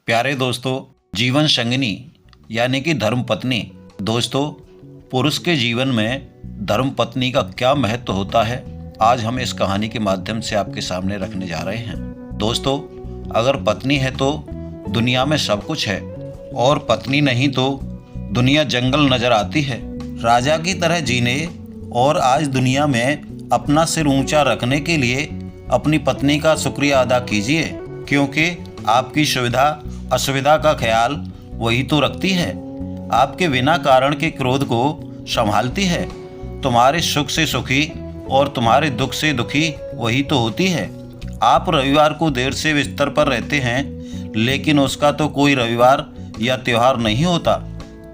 प्यारे दोस्तों, जीवन संगिनी यानी कि धर्म पत्नी। दोस्तों, पुरुष के जीवन में धर्म पत्नी का क्या महत्व होता है, आज हम इस कहानी के माध्यम से आपके सामने रखने जा रहे हैं। दोस्तों, अगर पत्नी है तो दुनिया में सब कुछ है, और पत्नी नहीं तो दुनिया जंगल नजर आती है। राजा की तरह जीने और आज दुनिया में अपना सिर ऊंचा रखने के लिए अपनी पत्नी का शुक्रिया अदा कीजिए, क्योंकि आपकी सुविधा असुविधा का ख्याल वही तो रखती है। आपके बिना कारण के क्रोध को संभालती है। तुम्हारे सुख से सुखी और तुम्हारे दुख से दुखी वही तो होती है। आप रविवार को देर से बिस्तर पर रहते हैं, लेकिन उसका तो कोई रविवार या त्योहार नहीं होता।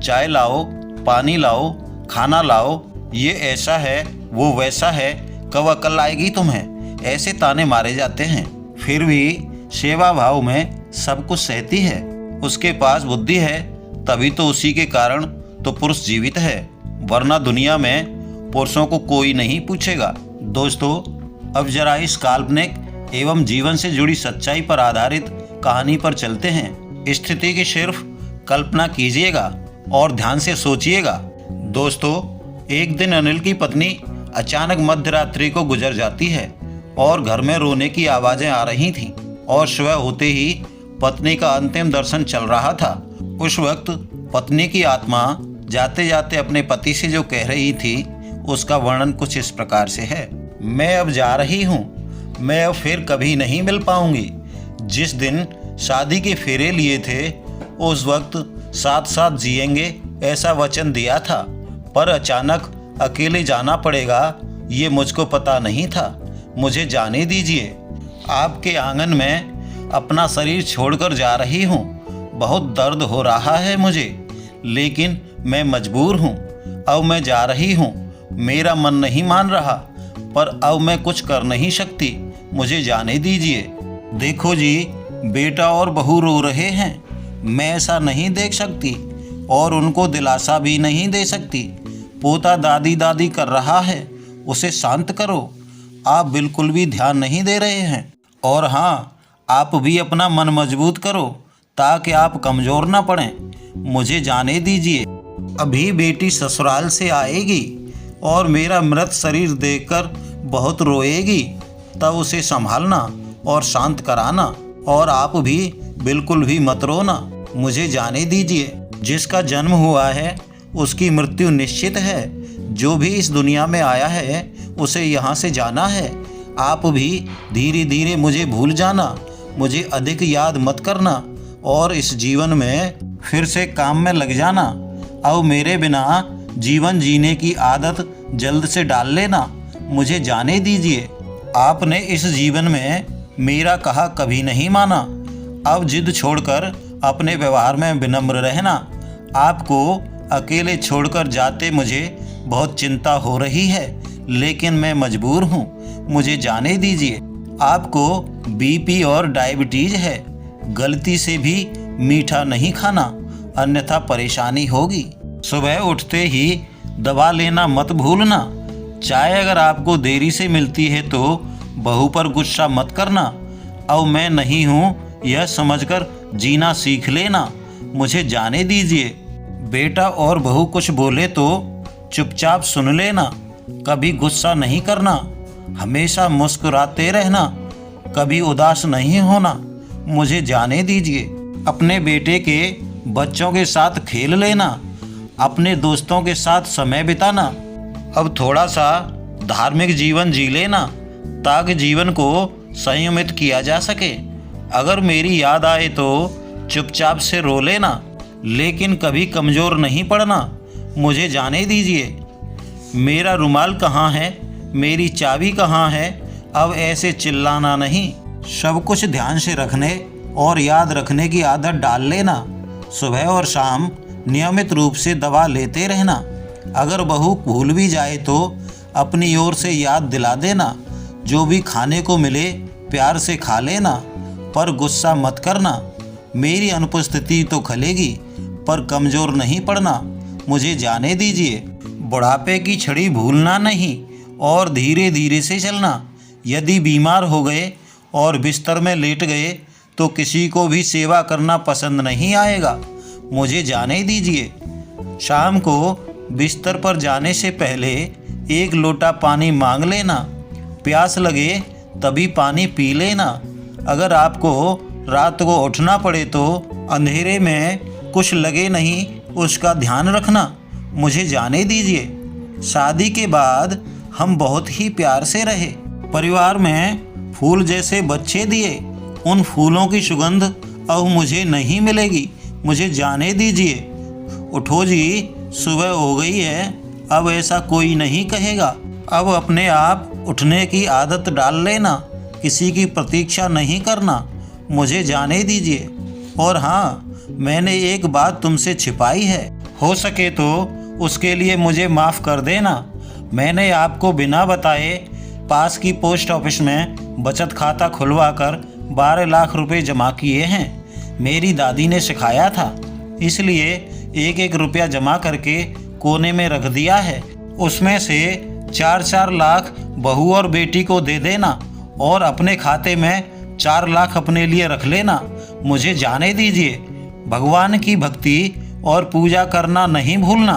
चाय लाओ, पानी लाओ, खाना लाओ, ये ऐसा है वो वैसा है, कब अकल आएगी तुम्हें, ऐसे ताने मारे जाते हैं। फिर भी सेवा भाव में सब कुछ सहती है। उसके पास बुद्धि है, तभी तो उसी के कारण तो पुरुष जीवित है, वरना दुनिया में पुरुषों को कोई नहीं पूछेगा। दोस्तों, अब जरा इस काल्पनिक एवं जीवन से जुड़ी सच्चाई पर आधारित कहानी पर चलते हैं। स्थिति की सिर्फ कल्पना कीजिएगा और ध्यान से सोचिएगा। दोस्तों, एक दिन अनिल की पत्नी अचानक मध्य रात्रि को गुजर जाती है और घर में रोने की आवाजें आ रही थीं, और सुबह होते ही पत्नी का अंतिम दर्शन चल रहा था। उस वक्त पत्नी की आत्मा जाते जाते अपने पति से जो कह रही थी, उसका वर्णन कुछ इस प्रकार से है। मैं अब जा रही हूँ, मैं अब फिर कभी नहीं मिल पाऊंगी। जिस दिन शादी के फेरे लिए थे, उस वक्त साथ साथ जिएंगे ऐसा वचन दिया था, पर अचानक अकेले जाना पड़ेगा ये मुझको पता नहीं था। मुझे जाने दीजिए। आपके आंगन में अपना शरीर छोड़कर जा रही हूँ। बहुत दर्द हो रहा है मुझे, लेकिन मैं मजबूर हूँ। अब मैं जा रही हूँ। मेरा मन नहीं मान रहा, पर अब मैं कुछ कर नहीं सकती। मुझे जाने दीजिए। देखो जी, बेटा और बहू रो रहे हैं। मैं ऐसा नहीं देख सकती और उनको दिलासा भी नहीं दे सकती। पोता दादी दादी कर रहा है, उसे शांत करो। आप बिल्कुल भी ध्यान नहीं दे रहे हैं। और हाँ, आप भी अपना मन मजबूत करो ताकि आप कमज़ोर ना पड़ें। मुझे जाने दीजिए। अभी बेटी ससुराल से आएगी और मेरा मृत शरीर देखकर बहुत रोएगी, तब उसे संभालना और शांत कराना। और आप भी बिल्कुल भी मत रोना। मुझे जाने दीजिए। जिसका जन्म हुआ है उसकी मृत्यु निश्चित है। जो भी इस दुनिया में आया है उसे यहाँ से जाना है। आप भी धीरे धीरे मुझे भूल जाना। मुझे अधिक याद मत करना और इस जीवन में फिर से काम में लग जाना। अब मेरे बिना जीवन जीने की आदत जल्द से डाल लेना। मुझे जाने दीजिए। आपने इस जीवन में मेरा कहा कभी नहीं माना। अब जिद छोड़कर अपने व्यवहार में विनम्र रहना। आपको अकेले छोड़कर जाते मुझे बहुत चिंता हो रही है, लेकिन मैं मजबूर हूँ। मुझे जाने दीजिए। आपको बीपी और डायबिटीज है। गलती से भी मीठा नहीं खाना, अन्यथा परेशानी होगी। सुबह उठते ही दवा लेना मत भूलना। चाय अगर आपको देरी से मिलती है तो बहू पर गुस्सा मत करना। अब मैं नहीं हूँ यह समझकर जीना सीख लेना। मुझे जाने दीजिए। बेटा और बहू कुछ बोले तो चुपचाप सुन लेना। कभी गुस्सा नहीं करना। हमेशा मुस्कुराते रहना। कभी उदास नहीं होना। मुझे जाने दीजिए। अपने बेटे के बच्चों के साथ खेल लेना। अपने दोस्तों के साथ समय बिताना। अब थोड़ा सा धार्मिक जीवन जी लेना ताकि जीवन को संयमित किया जा सके। अगर मेरी याद आए तो चुपचाप से रो लेना, लेकिन कभी कमज़ोर नहीं पड़ना। मुझे जाने दीजिए। मेरा रुमाल कहाँ है, मेरी चाबी कहाँ है। अब ऐसे चिल्लाना नहीं। सब कुछ ध्यान से रखने और याद रखने की आदत डाल लेना। सुबह और शाम नियमित रूप से दवा लेते रहना। अगर बहू भूल भी जाए तो अपनी ओर से याद दिला देना। जो भी खाने को मिले प्यार से खा लेना, पर गुस्सा मत करना। मेरी अनुपस्थिति तो खलेगी, पर कमज़ोर नहीं पड़ना। मुझे जाने दीजिए। बुढ़ापे की छड़ी भूलना नहीं और धीरे धीरे से चलना। यदि बीमार हो गए और बिस्तर में लेट गए तो किसी को भी सेवा करना पसंद नहीं आएगा। मुझे जाने दीजिए। शाम को बिस्तर पर जाने से पहले 1 लोटा पानी मांग लेना। प्यास लगे तभी पानी पी लेना। अगर आपको रात को उठना पड़े तो अंधेरे में कुछ लगे नहीं, उसका ध्यान रखना। मुझे जाने दीजिए। शादी के बाद हम बहुत ही प्यार से रहे। परिवार में फूल जैसे बच्चे दिए। उन फूलों की सुगंध अब मुझे नहीं मिलेगी। मुझे जाने दीजिए। उठो जी, सुबह हो गई है। अब ऐसा कोई नहीं कहेगा। अब अपने आप उठने की आदत डाल लेना। किसी की प्रतीक्षा नहीं करना। मुझे जाने दीजिए। और हाँ, मैंने एक बात तुमसे छिपाई है। हो सके तो उसके लिए मुझे माफ़ कर देना। मैंने आपको बिना बताए पास की पोस्ट ऑफिस में बचत खाता खुलवाकर 12 लाख रुपए जमा किए हैं। मेरी दादी ने सिखाया था, इसलिए 1-1 रुपया जमा करके कोने में रख दिया है। उसमें से 4-4 लाख बहू और बेटी को दे देना और अपने खाते में 4 लाख अपने लिए रख लेना। मुझे जाने दीजिए। भगवान की भक्ति और पूजा करना नहीं भूलना।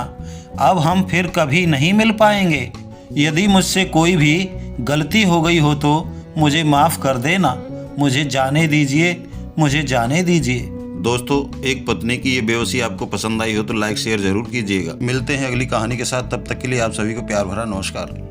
अब हम फिर कभी नहीं मिल पाएंगे। यदि मुझसे कोई भी गलती हो गई हो तो मुझे माफ़ कर देना। मुझे जाने दीजिए। मुझे जाने दीजिए। दोस्तों, एक पत्नी की ये बेबसी आपको पसंद आई हो तो लाइक शेयर जरूर कीजिएगा। मिलते हैं अगली कहानी के साथ। तब तक के लिए आप सभी को प्यार भरा नमस्कार।